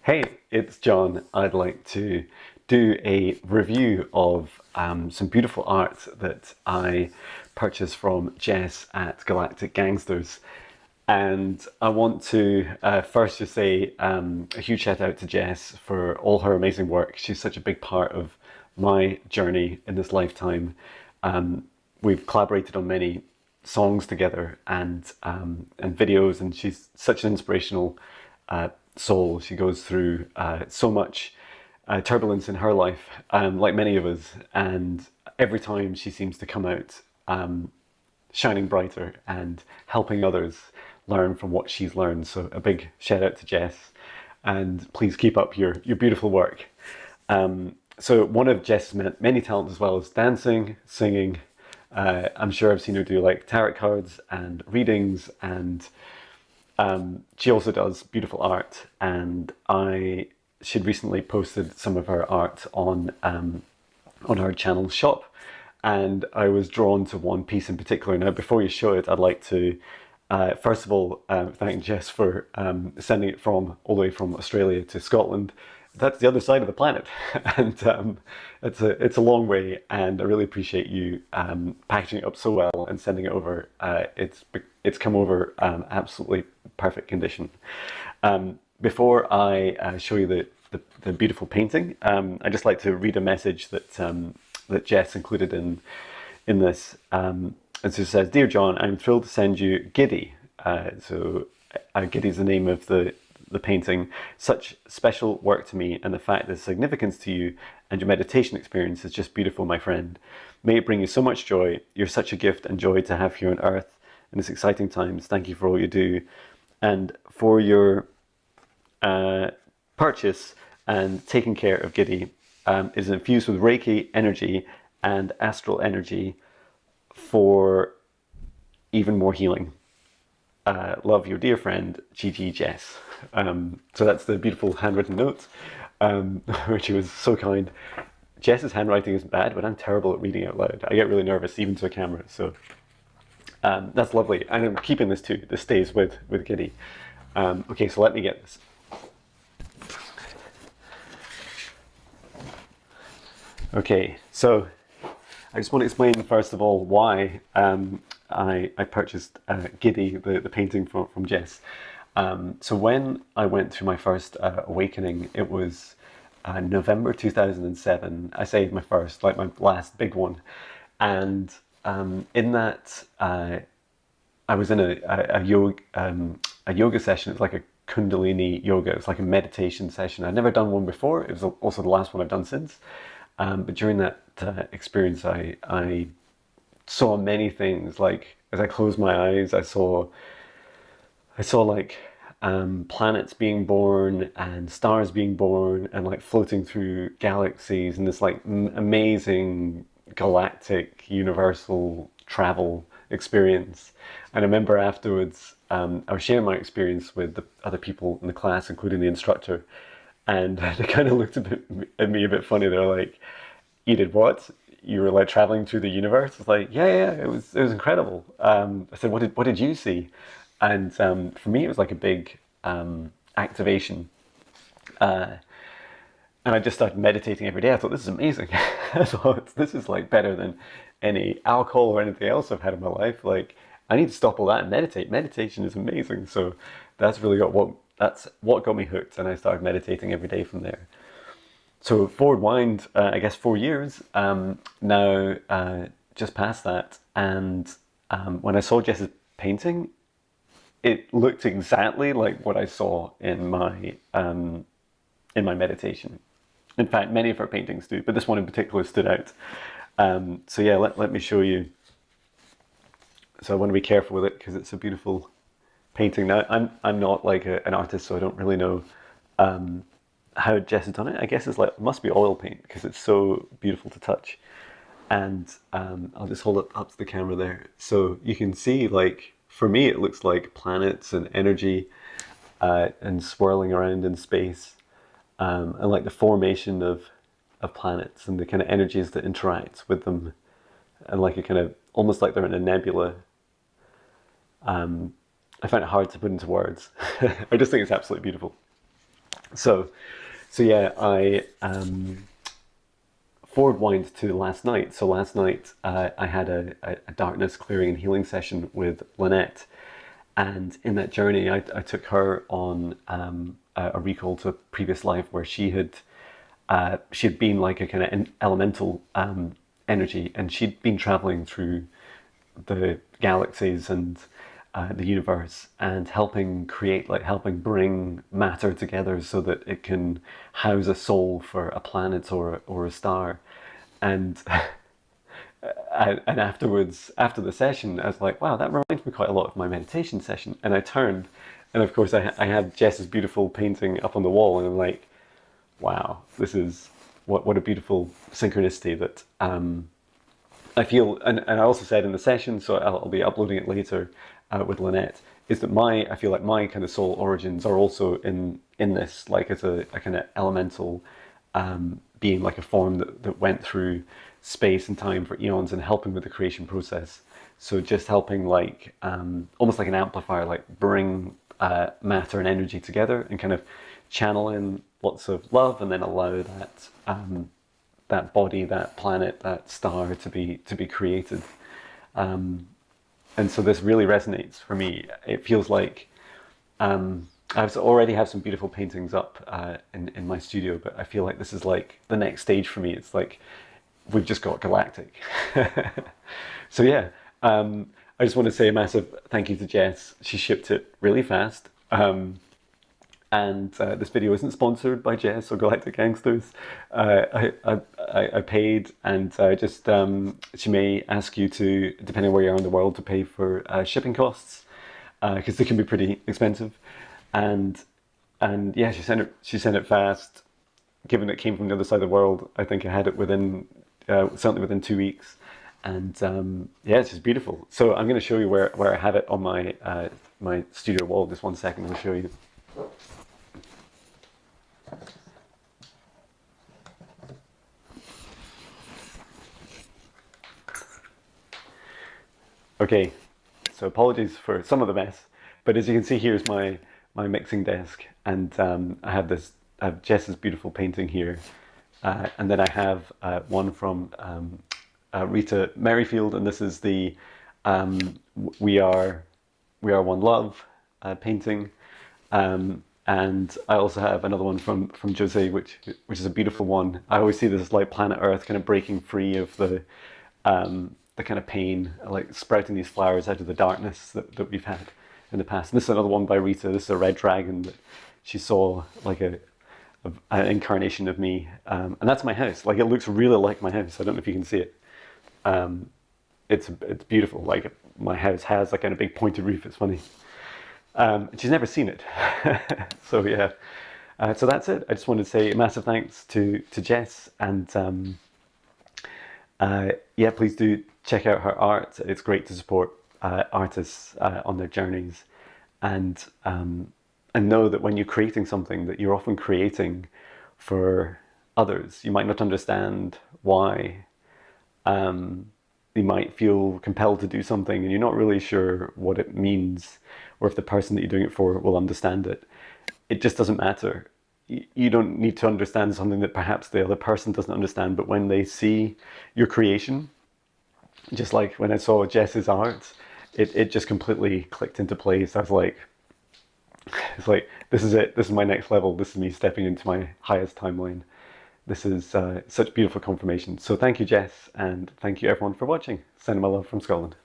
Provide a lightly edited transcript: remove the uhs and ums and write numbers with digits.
Hey, it's John. I'd like to do a review of some beautiful art that I purchased from Jess at Galactic Gangsters. And I want to first just say a huge shout out to Jess for all her amazing work. She's such a big part of my journey in this lifetime. We've collaborated on many songs together and videos, and she's such an inspirational soul. She goes through so much turbulence in her life, like many of us, and every time she seems to come out shining brighter and helping others learn from what she's learned. So a big shout out to Jess, and please keep up your beautiful work. So one of Jess's many talents as well is dancing, singing. I'm sure I've seen her do like tarot cards and readings, and she also does beautiful art. And she'd recently posted some of her art on her channel shop, and I was drawn to one piece in particular. Now, before you show it, I'd like to first of all thank Jess for sending it from all the way from Australia to Scotland. That's the other side of the planet, and it's a long way. And I really appreciate you packaging it up so well and sending it over. It's come over absolutely perfect condition. Before I show you the beautiful painting, I just like to read a message that Jess included in this. And so it says, "Dear John, I'm thrilled to send you Giddy." Giddy is the name of the painting. "Such special work to me, and the fact that significance to you and your meditation experience is just beautiful, my friend. May it bring you so much joy. You're such a gift and joy to have here on earth in this exciting times. Thank you for all you do, and for your purchase and taking care of Giddy. Is infused with Reiki energy and astral energy for even more healing. Love, your dear friend, Gigi Jess." So that's the beautiful handwritten note, which was so kind. Jess's handwriting isn't bad, but I'm terrible at reading out loud. I get really nervous, even to a camera. So that's lovely. And I'm keeping this too. This stays with Giddy. Okay, so let me get this. Okay, so I just want to explain first of all why I purchased Giddy, the painting from Jess. So when I went through my first awakening, it was November 2007. I say my first, like my last big one. And in that, I was in a yoga session. It's like a Kundalini yoga. It's like a meditation session. I'd never done one before. It was also the last one I've done since. But during that experience, I saw many things. Like as I closed my eyes, I saw like planets being born and stars being born and like floating through galaxies and this like amazing galactic universal travel experience. And I remember afterwards, I was sharing my experience with the other people in the class, including the instructor, and they kind of looked at me a bit funny. They're like, "You did what? You were like traveling through the universe?" It's like, yeah, it was incredible. I said, what did you see? And for me, it was like a big activation. And I just started meditating every day. I thought, this is amazing. I thought, this is like better than any alcohol or anything else I've had in my life. Like, I need to stop all that and meditate. Meditation is amazing. So that's what got me hooked, and I started meditating every day from there. So forward wind, I guess 4 years now, just past that, and when I saw Jess's painting, it looked exactly like what I saw in my meditation. In fact, many of her paintings do, but this one in particular stood out. So yeah, let me show you. So I want to be careful with it because it's a beautiful painting. Now, I'm not like an artist, so I don't really know how Jess has done it. I guess it must be oil paint because it's so beautiful to touch. And I'll just hold it up to the camera there, so you can see, like, for me it looks like planets and energy and swirling around in space, and like the formation of planets and the kind of energies that interact with them, and like a kind of almost like they're in a nebula. I find it hard to put into words. I just think it's absolutely beautiful. So, so yeah, I forward wind to last night. So last night I had a darkness clearing and healing session with Lynette, and in that journey I took her on a recall to a previous life where she had been like a kind of elemental energy, and she'd been traveling through the galaxies and the universe and helping create, like helping bring matter together so that it can house a soul for a planet or a star. And and afterwards, after the session, I was like, wow, that reminds me quite a lot of my meditation session. And I turned, and of course, I had Jess's beautiful painting up on the wall, and I'm like, wow, this is what a beautiful synchronicity that I feel. And I also said in the session, so I'll be uploading it later with Lynette, is that I feel like my kind of soul origins are also in this, like as a kind of elemental being, like a form that went through space and time for eons and helping with the creation process. So just helping, like almost like an amplifier, like bring matter and energy together and kind of channel in lots of love, and then allow that that body, that planet, that star to be created. And so this really resonates for me. It feels like I already have some beautiful paintings up in my studio, but I feel like this is like the next stage for me. It's like we've just got galactic. So yeah, I just want to say a massive thank you to Jess. She shipped it really fast. And this video isn't sponsored by Jess or Galactic Gangsters. I paid, and just she may ask you to, depending on where you are in the world, to pay for shipping costs, because they can be pretty expensive. And yeah, she sent it fast. Given it came from the other side of the world, I think I had it within certainly within 2 weeks. And yeah, it's just beautiful. So I'm going to show you where I have it on my my studio wall. Just 1 second, I'll show you. Okay, so apologies for some of the mess, but as you can see, here's my mixing desk, and I have Jess's beautiful painting here, and then I have one from Rita Merrifield, and this is the We Are One Love painting, and I also have another one from Jose, which is a beautiful one. I always see this as like planet Earth kind of breaking free of the kind of pain, like sprouting these flowers out of the darkness that we've had in the past. And this is another one by Rita. This is a red dragon that she saw, like an incarnation of me. And that's my house. Like, it looks really like my house. I don't know if you can see it. It's beautiful. Like, my house has like kind of big pointed roof. It's funny. She's never seen it. So yeah. So that's it. I just wanted to say a massive thanks to Jess, and yeah, please do check out her art. It's great to support artists on their journeys, and know that when you're creating something, that you're often creating for others. You might not understand why. You might feel compelled to do something and you're not really sure what it means, or if the person that you're doing it for will understand it. It just doesn't matter. You don't need to understand something that perhaps the other person doesn't understand, but when they see your creation, just like when I saw Jess's art, it just completely clicked into place. I was like, it's like, this is it. This is my next level. This is me stepping into my highest timeline. This is such beautiful confirmation. So thank you, Jess, and thank you everyone for watching. Sending my love from Scotland.